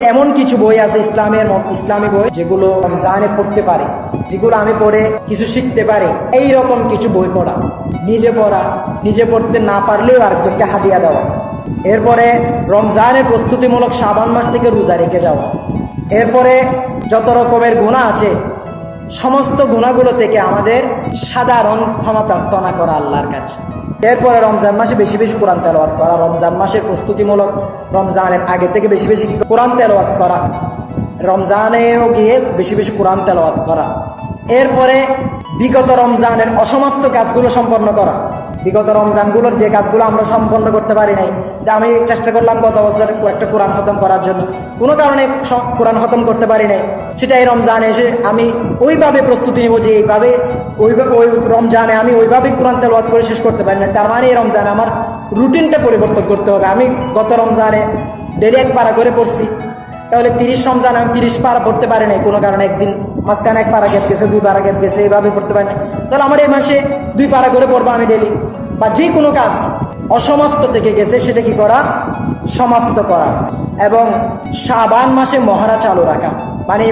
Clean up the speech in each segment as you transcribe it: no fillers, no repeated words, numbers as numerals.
এমন কিছু বই আছে ইসলামী বই যেগুলো রমজানে পড়তে পারে, যেগুলো আমি পড়ে কিছু শিখতে পারি। এই রকম কিছু বই পড়া, নিজে পড়তে না পারলেও আরেকজনকে হাদিয়া দেওয়া। এরপরে রমজানের প্রস্তুতিমূলক শাবান মাস থেকে রোজা রেখে যাওয়া। এরপরে যত রকমের গুনাহ আছে সমস্ত গুনাহগুলো থেকে আমাদের সাধারণ ক্ষমা প্রার্থনা করা আল্লাহর কাছে। এরপরে রমজান মাসে বেশি বেশি কোরআন তেলাওয়াত করা, রমজান মাসের প্রস্তুতিমূলক রমজানের আগে থেকে বেশি বেশি কোরআন তেলাওয়াত করা, রমজানেও গিয়ে বেশি বেশি কোরআন তেলাওয়াত করা। এরপরে বিগত রমজানের অসমাপ্ত কাজগুলো সম্পন্ন করা। বিগত রমজানগুলোর যে কাজগুলো আমরা সম্পন্ন করতে পারি নাই, যে আমি চেষ্টা করলাম গত বছর একটা কোরআন খতম করার জন্য, কোনো কারণে কোরআন খতম করতে পারি নাই, সেটা এই রমজানে এসে আমি ওইভাবে প্রস্তুতি নেব যে ওই রমজানে আমি ওইভাবে কোরআন তেলাওয়াত করে শেষ করতে পারি না। তার মানে এই রমজানে আমার রুটিনটা পরিবর্তন করতে হবে। আমি গত রমজানে ডেলি 1 পারা করে পড়ছি, তাহলে 30 রমজান আমি 30 পারা পড়তে পারি নাই, কোনো কারণে একদিন মাঝখানে 1 পারা গ্যাপ গেছে, 2 পারা গ্যাপ গেছে, এইভাবে পড়তে পারি না। তাহলে আমার এই মাসে 2 পারা করে পড়বো আমি ডেলি। বা যে কোনো কাজ অসমাপ্ত থেকে গেছে সেটা কি করা, সমাপ্ত করা। এবং শাবান মাসে মহড়া চালু রাখা, মানে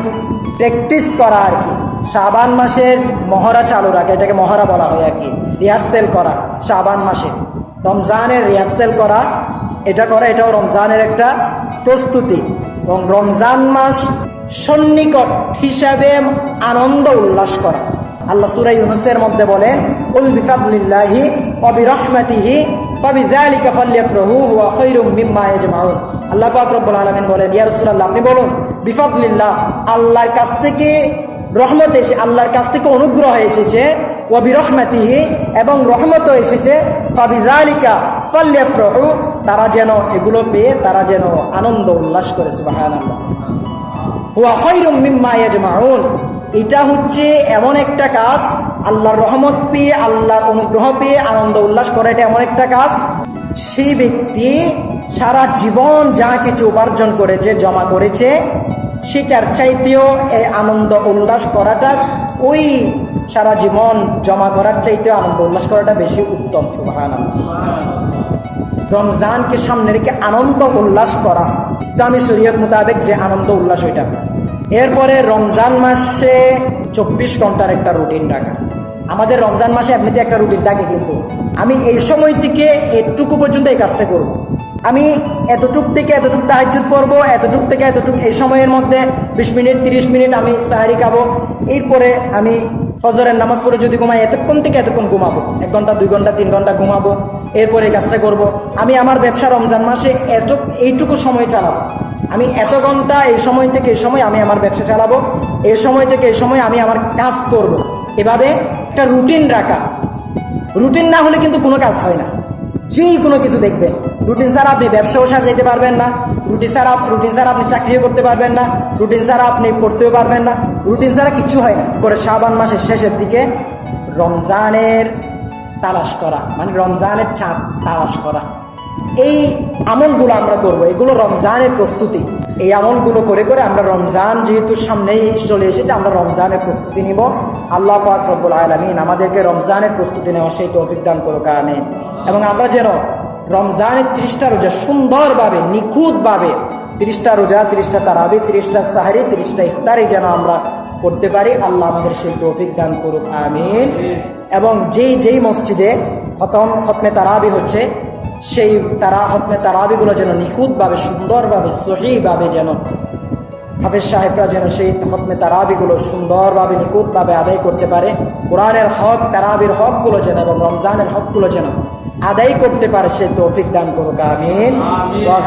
প্র্যাকটিস করা আর কি। শাবান মাসের মহড়া চালু রাখা, এটাকে মহড়া বলা হয় আর কি। রিহার্সেল করা শাবান মাসে, রমজানের রিহার্সেল করা, এটাও রমজানের একটা প্রস্তুতি। এবং রমজান মাস সন্নিকট হিসাবে আনন্দ উল্লাস করা। আল্লাহ সূরা ইউনূসের মধ্যে বলেন, কুল বিফাদলিল্লাহি ওয়া বিরহমাতিহি ফাবিযালিকা ফালইফরাহু হুয়া খায়রুম মিম্মা ইয়াজমাউন। আল্লাহ পাক রব্বুল আলামিন বলেন, ইয়া রাসূলুল্লাহ আপনি বলুন, বিফাদলিল্লাহ আল্লাহর কাছ থেকে রহমত এসে, আল্লাহর কাছ থেকে অনুগ্রহ এসেছে, ওয়া বিরহমাতিহি এবং রহমত এসেছে, ফাবিযালিকা ফালইফরাহু তারা যেন এগুলো পেয়ে তারা যেন আনন্দ উল্লাস করে। সুবহানাল্লাহ। হুয়া খায়রুম মিম্মা ইয়াজমাউন, এটা হচ্ছে এমন একটা কাজ, আল্লাহর রহমত পেয়ে, আল্লাহর অনুগ্রহ পেয়ে আনন্দ উল্লাস করা, এটা এমন একটা কাজ, সেই ব্যক্তি সারা জীবন যা কিছু উপার্জন করেছে, জমা করেছে, সেটার চাইতেও এই আনন্দ উল্লাস করাটা, ওই সারা জীবন জমা করার চাইতেও আনন্দ উল্লাস করাটা বেশি উত্তম। সুবহানাল্লাহ। রমজানকে সামনে রেখে আনন্দ উল্লাস করা ইসলামী শরীয়ত মোতাবেক যে আনন্দ উল্লাস ওইটা। এরপরে রমজান মাসে 24 ঘন্টার একটা রুটিন রাখা। আমাদের রমজান মাসে এমনিতে একটা রুটিন থাকে, কিন্তু আমি এই সময় থেকে এতটুকু পর্যন্ত এই কাজটা করব, আমি এতটুক থেকে এতটুক তাহাজ্জুদ পড়বো, এতটুক থেকে এতটুক, এই সময়ের মধ্যে 20 মিনিট 30 মিনিট আমি সাহারি খাবো, এরপরে আমি ফজরের নামাজ পড়ে যদি ঘুমাই এতক্ষণ থেকে এতক্ষণ ঘুমাবো, 1 ঘন্টা 2 ঘন্টা 3 ঘন্টা ঘুমাবো, এরপরে এই কাজটা করব। আমি আমার ব্যবসা রমজান মাসে এইটুকু সময় চালাবো, আমি এত ঘন্টা এই সময় থেকে এই সময় আমি আমার ব্যবসা চালাবো, এই সময় থেকে এই সময় আমি আমার কাজ করব। এভাবে একটা রুটিন রাখা। রুটিন না হলে কিন্তু কোনো কাজ হয় না। যেই কোনো কিছু দেখবেন, রুটিন ছাড়া আপনি ব্যবসাও সাজাইতে পারবেন না, রুটিন ছাড়া আপনি চাকরিও করতে পারবেন না, রুটিন ছাড়া আপনি পড়তেও পারবেন না, রুটিন ছাড়া কিচ্ছু হয় না। পরে শাবান মাসের শেষের দিকে রমজানের তালাশ করা, মানে রমজানের চাঁদ তালাশ করা, এই আমলগুলো আমরা করব। এগুলো রমজানের প্রস্তুতি। এই আমলগুলো করে করে আমরা রমজান যেহেতু সামনেই চলে এসেছে, আমরা রমজানের প্রস্তুতি নিব। আল্লাহ পাক রব্বুল আলামিন আমাদেরকে রমজানের প্রস্তুতি নেওয়ার সেই তৌফিক দান করুক, আমিন। এবং আমরা যেন রমজানের 30টা রোজা সুন্দরভাবে, নিখুঁতভাবে 30টা রোজা, 30টা তারাবি, 30টা সাহারি, 30টা ইফতারি যেন আমরা করতে পারি। আল্লাহ আমাদের সেই তৌফিক দান করুক, আমিন। এবং যেই মসজিদে খতমে তারাবি হচ্ছে, সেই খতমে তারাবিগুলো যেন নিখুঁতভাবে, সুন্দরভাবে, সহিভাবে যেন হাফেজ সাহেবরা যেন সেই খতমে তারাবিগুলো সুন্দরভাবে, নিখুঁতভাবে আদায় করতে পারে। কোরআনের হক, তারাবির হকগুলো যেন এবং রমজানের হকগুলো যেন আদায় করতে পারে, সেই তৌফিক দান করুক, আমিন।